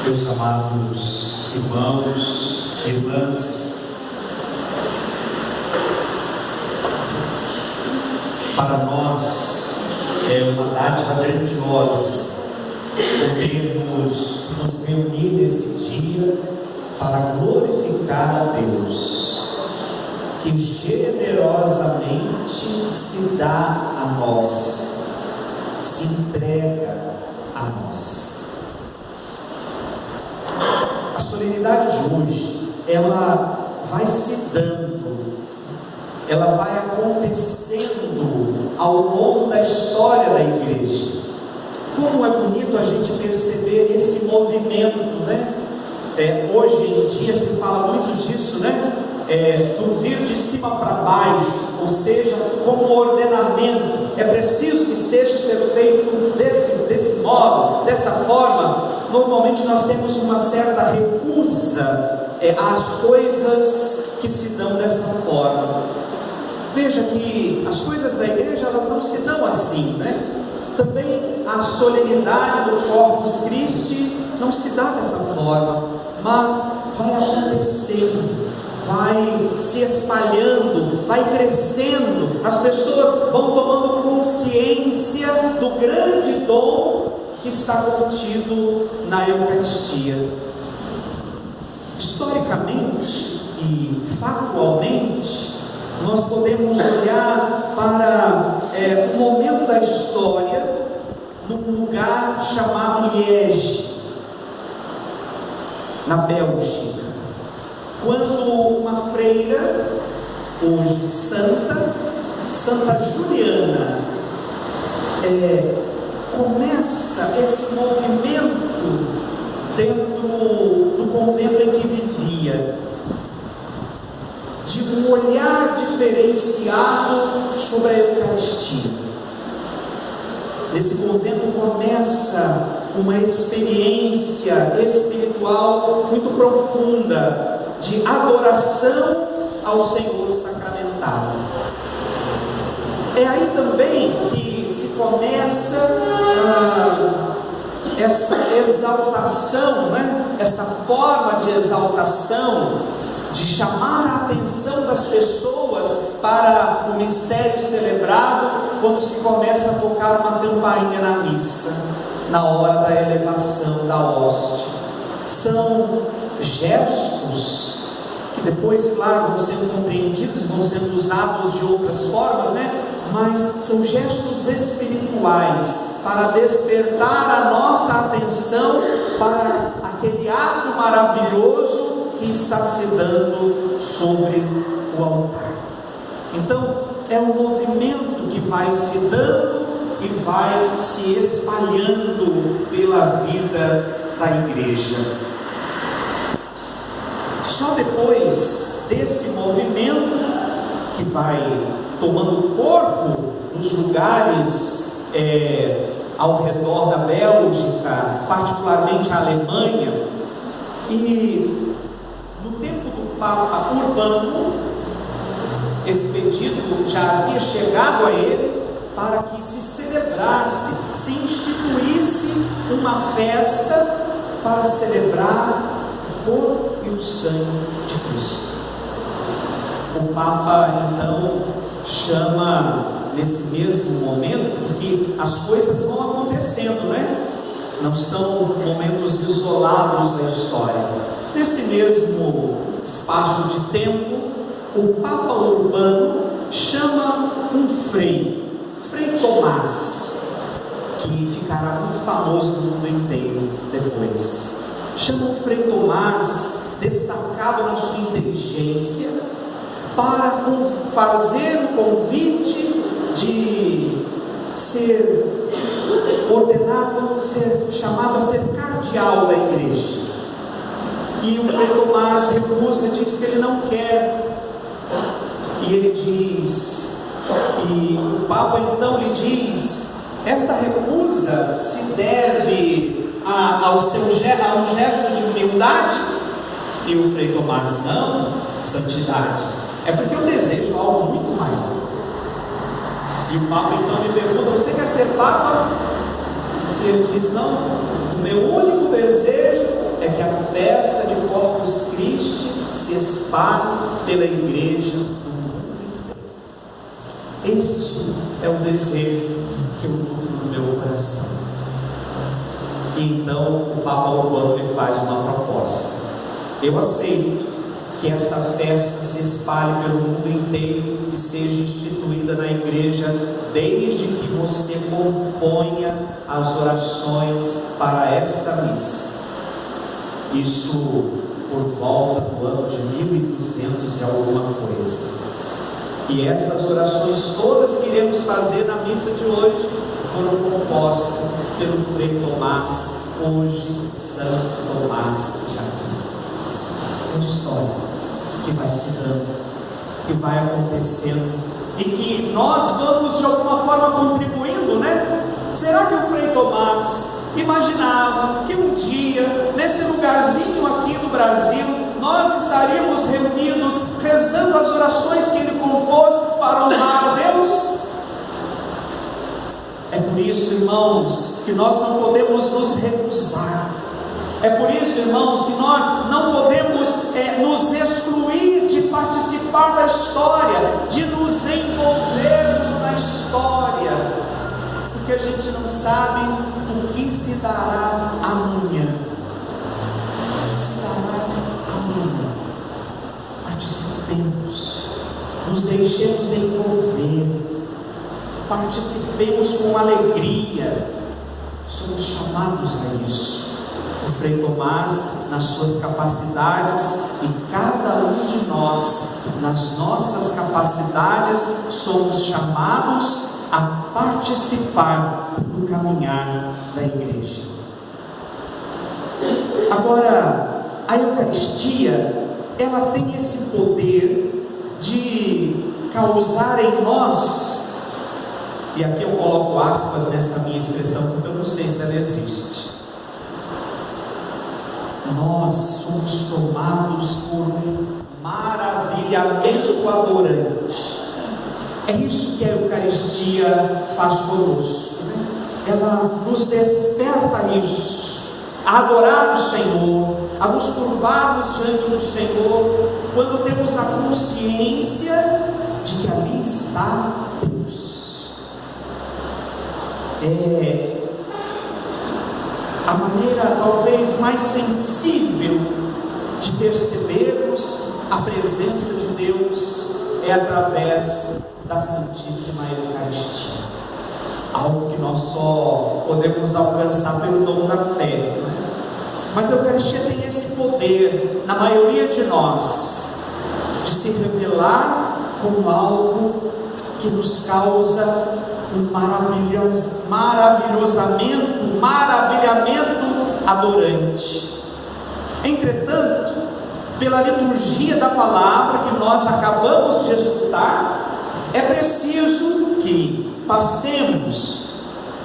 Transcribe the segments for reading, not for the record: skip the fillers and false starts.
Meus amados irmãos, irmãs, para nós é uma dádiva grandiosa podermos nos reunir nesse dia para glorificar a Deus, que generosamente se dá a nós, se entrega a nós. A solenidade de hoje, ela vai se dando, ela vai acontecendo ao longo da história da igreja. Como é bonito a gente perceber esse movimento, né? Hoje em dia se fala muito disso, né? Do vir de cima para baixo, ou seja, como ordenamento. É preciso que seja ser feito desse modo, dessa forma. Normalmente nós temos uma certa recusa às coisas que se dão dessa forma. Veja que as coisas da igreja, elas não se dão assim, né? Também a solenidade do Corpus Christi não se dá dessa forma, mas vai acontecendo, vai se espalhando, vai crescendo, as pessoas vão tomando consciência do grande dom que está contido na Eucaristia. Historicamente e factualmente, nós podemos olhar para um momento da história num lugar chamado Liege, na Bélgica, quando uma freira, hoje Santa Juliana, começa esse movimento dentro do convento em que vivia, de um olhar diferenciado sobre a Eucaristia. Nesse convento começa uma experiência espiritual muito profunda de adoração ao Senhor sacramentado. É aí também que se começa essa exaltação, né? Essa forma de exaltação, de chamar a atenção das pessoas para o mistério celebrado, quando se começa a tocar uma campainha na missa, na hora da elevação da hóstia. São gestos que depois, claro, vão sendo compreendidos e vão sendo usados de outras formas, né? Mas são gestos espirituais para despertar a nossa atenção para aquele ato maravilhoso que está se dando sobre o altar. Então, é um movimento que vai se dando e vai se espalhando pela vida da igreja. Só depois desse movimento, que vai tomando corpo nos lugares ao redor da Bélgica, particularmente a Alemanha, e no tempo do Papa Urbano, esse pedido já havia chegado a ele para que se celebrasse, se instituísse uma festa para celebrar o corpo e o sangue de Cristo. O Papa então chama, nesse mesmo momento, porque as coisas vão acontecendo, né? Não são momentos isolados da história. Nesse mesmo espaço de tempo, o Papa Urbano chama um Frei Tomás, que ficará muito famoso no mundo inteiro depois. Chama o Frei Tomás, destacado na sua inteligência, para fazer o convite de ser ordenado, ser chamado a ser cardeal da igreja. E o Frei Tomás recusa, diz que ele não quer. E ele diz, e o Papa então lhe diz, esta recusa se deve a um gesto de humildade? E o Frei Tomás, não, santidade, é porque eu desejo algo muito maior. E o Papa então lhe pergunta, você quer ser Papa? E ele diz, não, o meu único desejo festa de Corpus Christi se espalhe pela igreja do mundo inteiro. Este é o desejo que eu nutro no meu coração. E então o Papa Urbano lhe faz uma proposta. Eu aceito que esta festa se espalhe pelo mundo inteiro e seja instituída na igreja, desde que você componha as orações para esta missa. Isso por volta do ano de 1200 e alguma coisa. E estas orações todas que iremos fazer na missa de hoje foram compostas pelo Frei Tomás, hoje Santo Tomás de Aquino. É uma história que vai se dando, que vai acontecendo, e que nós vamos de alguma forma contribuindo, né? Será que o Frei Tomás imaginava que um dia, nesse lugarzinho aqui no Brasil, nós estaríamos reunidos rezando as orações que ele compôs para honrar a Deus? É por isso, irmãos, que nós não podemos nos recusar. É por isso, irmãos, que nós não podemos nos excluir de participar da história, de nos envolvermos na história, porque a gente não sabe o que se dará amanhã. O que se dará amanhã? Participemos, nos deixemos envolver, participemos com alegria. Somos chamados a isso. O Frei Tomás, nas suas capacidades, e cada um de nós, nas nossas capacidades, somos chamados a participar do caminhar da igreja. Agora, a Eucaristia, ela tem esse poder de causar em nós, e aqui eu coloco aspas nesta minha expressão, porque eu não sei se ela existe. Nós somos tomados por um maravilhamento adorante. É isso que a Eucaristia faz conosco, né? Ela nos desperta nisso, a adorar o Senhor, a nos curvarmos diante do Senhor, quando temos a consciência de que ali está Deus. A maneira talvez mais sensível de percebermos a presença de Deus é através da Santíssima Eucaristia, algo que nós só podemos alcançar pelo dom da fé, né? Mas a Eucaristia tem esse poder, na maioria de nós, de se revelar como algo que nos causa um maravilhamento adorante. Entretanto, pela liturgia da palavra que nós acabamos de escutar, é preciso que passemos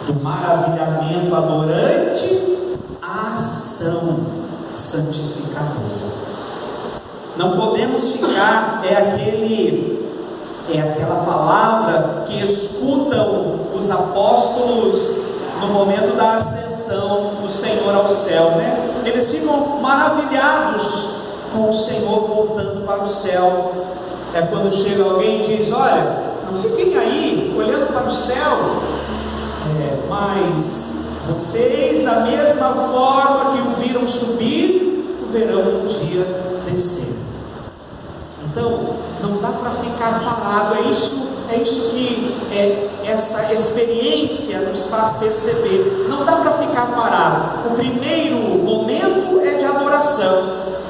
do maravilhamento adorante à ação santificadora. Não podemos ficar, aquela palavra que escutam os apóstolos no momento da ascensão do Senhor ao céu, né? Eles ficam maravilhados com o Senhor voltando para o céu. É quando chega alguém e diz: olha, não fiquem aí olhando para o céu, mas vocês, da mesma forma que o viram subir, o verão um dia descer. Então, não dá para ficar parado. É isso que essa experiência nos faz perceber. Não dá para ficar parado. O primeiro momento é de adoração,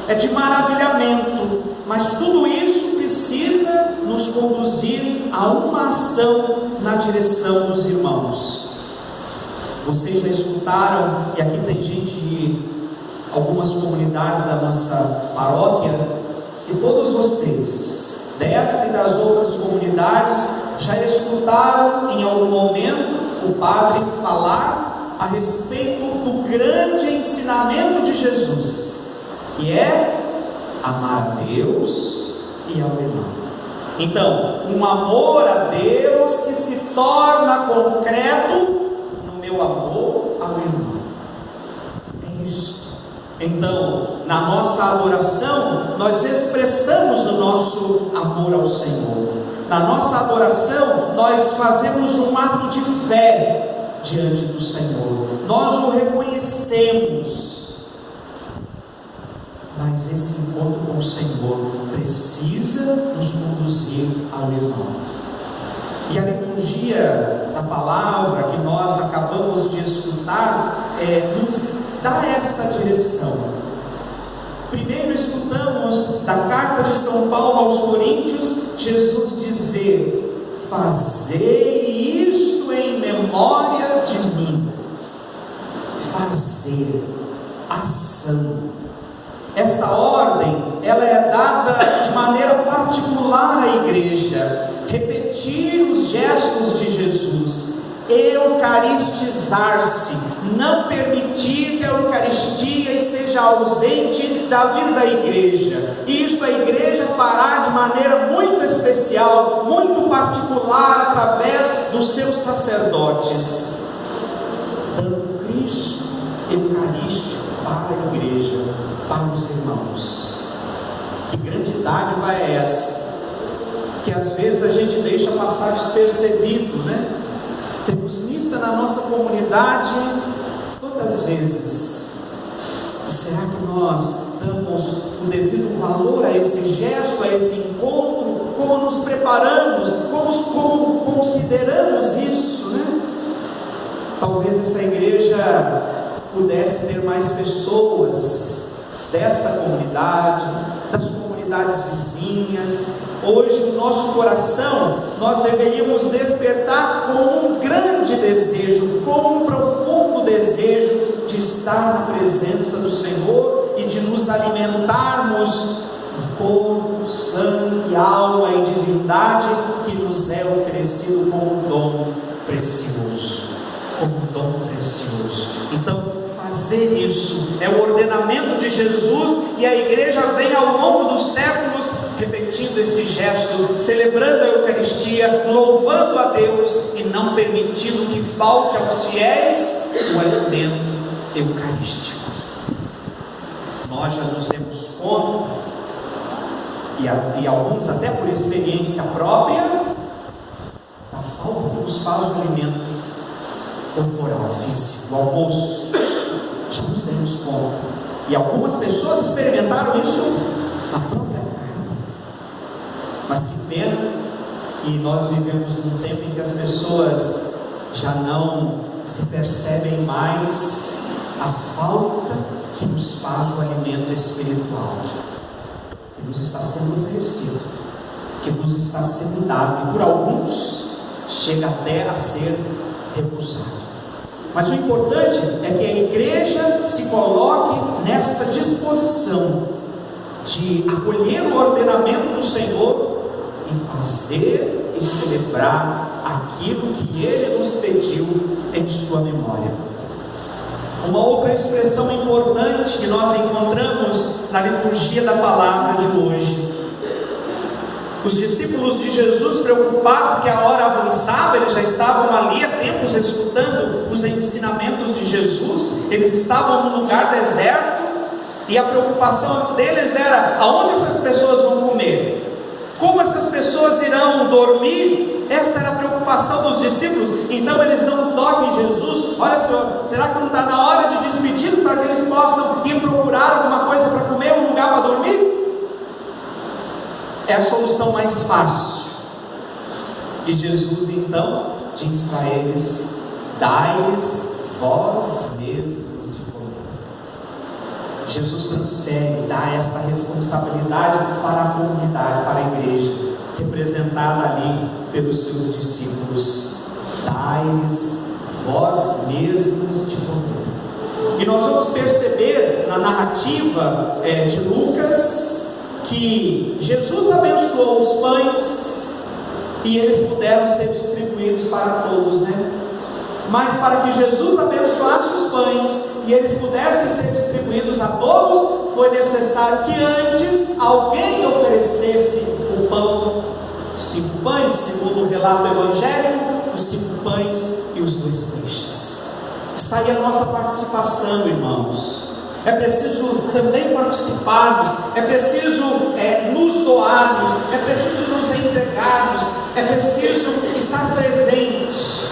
é de maravilhamento, mas tudo isso precisa nos conduzir a uma ação na direção dos irmãos. Vocês já escutaram, e aqui tem gente de algumas comunidades da nossa paróquia, e todos vocês, desta e das outras comunidades, já escutaram em algum momento o padre falar a respeito do grande ensinamento de Jesus, que é amar a Deus e ao irmão. Então, um amor a Deus que se torna concreto no meu amor ao irmão. É isso. Então, na nossa adoração, nós expressamos o nosso amor ao Senhor. Na nossa adoração, nós fazemos um ato de fé diante do Senhor. Nós o reconhecemos. Mas esse encontro com o Senhor precisa nos conduzir ao irmão. E a liturgia da palavra que nós acabamos de escutar nos dá esta direção. Primeiro escutamos da carta de São Paulo aos Coríntios, Jesus dizer: fazei isto em memória de mim. Fazer, ação. Esta ordem, ela é dada de maneira particular à igreja. Repetir os gestos de Jesus, eucaristizar-se, não permitir que a Eucaristia esteja ausente da vida da igreja. E isso a igreja fará de maneira muito especial, muito particular, através dos seus sacerdotes, dando Cristo eucarístico para a igreja, para os irmãos. Que grande dádiva é essa, que às vezes a gente deixa passar despercebido, né? Temos missa na nossa comunidade quantas vezes? E será que nós damos o devido valor a esse gesto, a esse encontro? Como nos preparamos? Como consideramos isso, né? Talvez essa igreja pudesse ter mais pessoas desta comunidade, das comunidades vizinhas. Hoje o nosso coração, nós deveríamos despertar com um grande desejo, com um profundo desejo de estar na presença do Senhor e de nos alimentarmos do corpo, sangue, alma e divindade que nos é oferecido como um dom precioso, como um dom precioso. Então, fazer isso é o ordenamento de Jesus, e a igreja vem ao longo dos séculos repetindo esse gesto, celebrando a Eucaristia, louvando a Deus e não permitindo que falte aos fiéis o alimento eucarístico. Nós já nos demos conta, e alguns até por experiência própria, da falta que nos faz o alimento corporal, físico, o almoço. Já nos demos conta, e algumas pessoas experimentaram isso na própria carne. Mas que pena que nós vivemos num tempo em que as pessoas já não se percebem mais a falta que nos faz o alimento espiritual, que nos está sendo oferecido, que nos está sendo dado, e por alguns chega até a ser recusado. Mas o importante é que a igreja se coloque nessa disposição de acolher o ordenamento do Senhor e fazer e celebrar aquilo que Ele nos pediu em sua memória. Uma outra expressão importante que nós encontramos na liturgia da palavra de hoje: os discípulos de Jesus, preocupados que a hora avançava, eles já estavam ali há tempos escutando os ensinamentos de Jesus, eles estavam num lugar deserto, e a preocupação deles era: aonde essas pessoas vão comer? Como essas pessoas irão dormir? Esta era a preocupação dos discípulos. Então eles não tocam em Jesus: olha, Senhor, será que não está na hora de despedir para que eles possam ir procurar alguma coisa para comer, um lugar para dormir? É a solução mais fácil. E Jesus então diz para eles: dai-lhes vós mesmos de comer. Jesus transfere, dá esta responsabilidade para a comunidade, para a igreja, representada ali pelos seus discípulos. Dai-lhes vós mesmos de comer. E nós vamos perceber na narrativa de Lucas que Jesus abençoou os pães e eles puderam ser distribuídos para todos, né? Mas para que Jesus abençoasse os pães e eles pudessem ser distribuídos a todos, foi necessário que antes alguém oferecesse o pão, os 5 pães, segundo o relato evangélico, os 5 pães e os 2 peixes. Está aí a nossa participação, irmãos. é preciso também participarmos, é preciso nos doarmos, é preciso nos entregarmos, é preciso estar presente.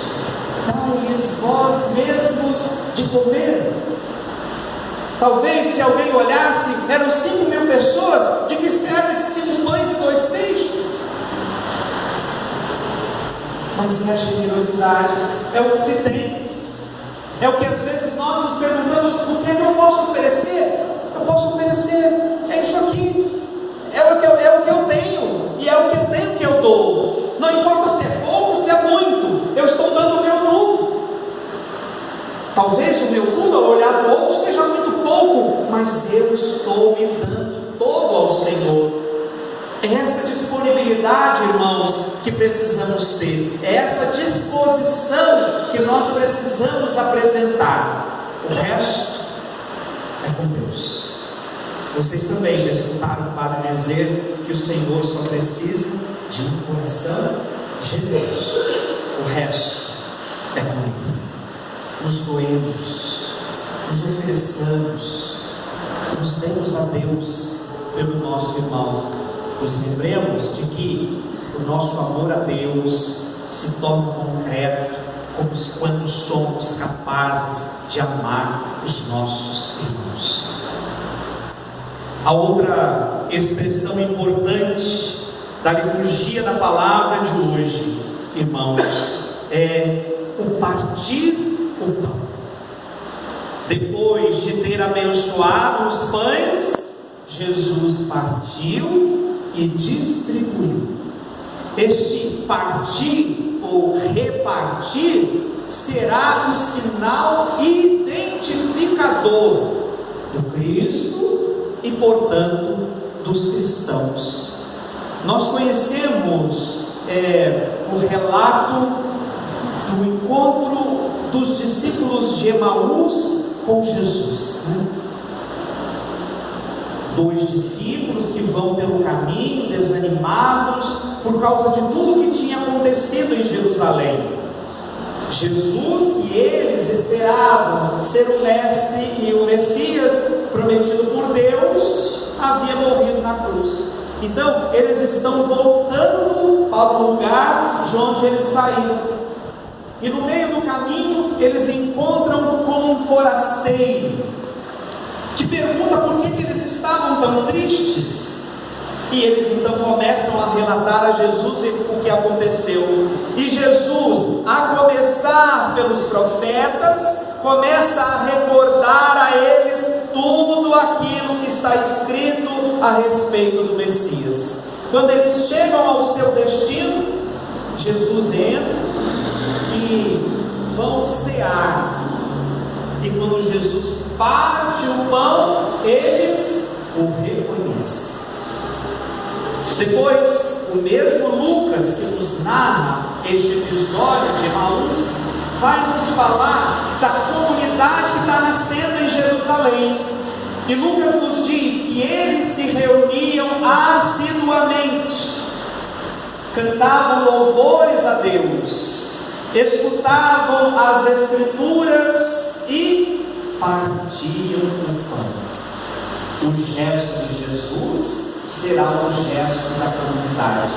Dai-lhes vós mesmos de comer. Talvez se alguém olhasse, eram 5.000 pessoas, de que servem esses 5 pães e 2 peixes? Mas é a generosidade, é o que se tem, é o que às vezes nós nos perguntamos: o que é que eu posso oferecer? Eu posso oferecer, é isso aqui, é o que eu tenho, e é o que eu tenho que eu dou. Não importa se é pouco, se é muito, eu estou dando o meu tudo. Talvez o meu tudo, ao olhar do outro, seja muito pouco, mas eu estou me dando todo ao Senhor. É essa disponibilidade, irmãos, que precisamos ter, é essa disposição que nós precisamos apresentar. O resto é com Deus. Vocês também já escutaram o Padre dizer que o Senhor só precisa de um coração generoso. O resto é com Ele. Nos doemos, nos ofereçamos, nos demos a Deus pelo nosso irmão. Nos lembremos de que o nosso amor a Deus se torna concreto quando somos capazes de amar os nossos irmãos. A outra expressão importante da liturgia da palavra de hoje, irmãos, é o partir o pão. Depois de ter abençoado os pães, Jesus partiu e distribuiu. Este partir ou repartir será o sinal identificador do Cristo e, portanto, dos cristãos. Nós conhecemos o relato do encontro dos discípulos de Emaús com Jesus, né? 2 discípulos que vão pelo caminho desanimados por causa de tudo que tinha acontecido em Jerusalém. Jesus, que eles esperavam ser o Mestre e o Messias prometido por Deus, havia morrido na cruz. Então eles estão voltando para o lugar de onde eles saíram, e no meio do caminho eles encontram com um forasteiro que pergunta por que eles estavam tão tristes. E eles então começam a relatar a Jesus o que aconteceu. E Jesus, a começar pelos profetas, começa a recordar a eles tudo aquilo que está escrito a respeito do Messias. Quando eles chegam ao seu destino, Jesus entra e vão cear. E quando Jesus parte o pão, eles o reconhecem. Depois, o mesmo Lucas, que nos narra este episódio de Emaús, vai nos falar da comunidade que está nascendo em Jerusalém. E Lucas nos diz que eles se reuniam assiduamente, cantavam louvores a Deus, escutavam as Escrituras e partiam o pão. O gesto de Jesus será o gesto da comunidade,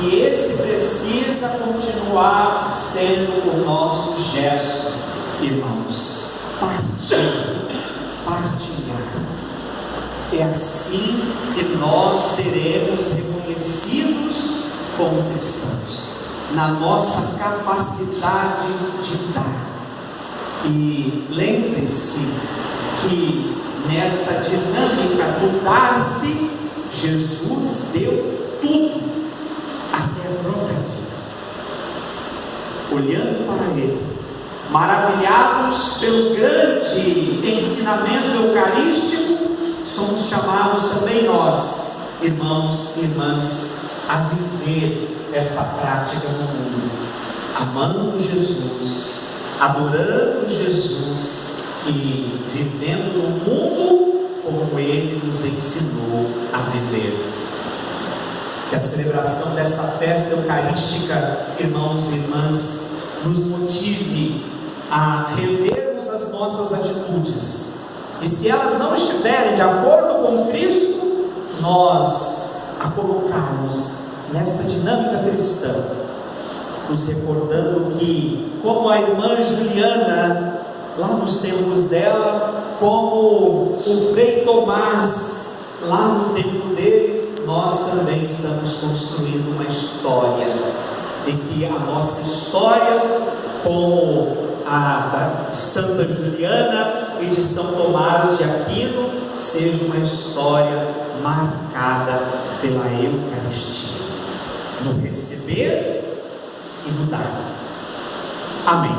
e esse precisa continuar sendo o nosso gesto, irmãos. Partilhar. É assim que nós seremos reconhecidos como cristãos, na nossa capacidade de dar. E lembre-se que nesta dinâmica do dar-se, Jesus deu tudo, até a própria vida. Olhando para Ele, maravilhados pelo grande ensinamento eucarístico, somos chamados também nós, irmãos e irmãs, a viver essa prática no mundo, amando Jesus, adorando Jesus e vivendo no mundo como Ele nos ensinou a viver. Que a celebração desta festa eucarística, irmãos e irmãs, nos motive a revermos as nossas atitudes, E se elas não estiverem de acordo com Cristo, nós a colocarmos nesta dinâmica cristã, nos recordando que, como a irmã Juliana, lá nos tempos dela, como o Frei Tomás, lá no tempo dele, nós também estamos construindo uma história, e que a nossa história, como a de Santa Juliana e de São Tomás de Aquino, seja uma história marcada pela Eucaristia, no receber e no dar. Amém.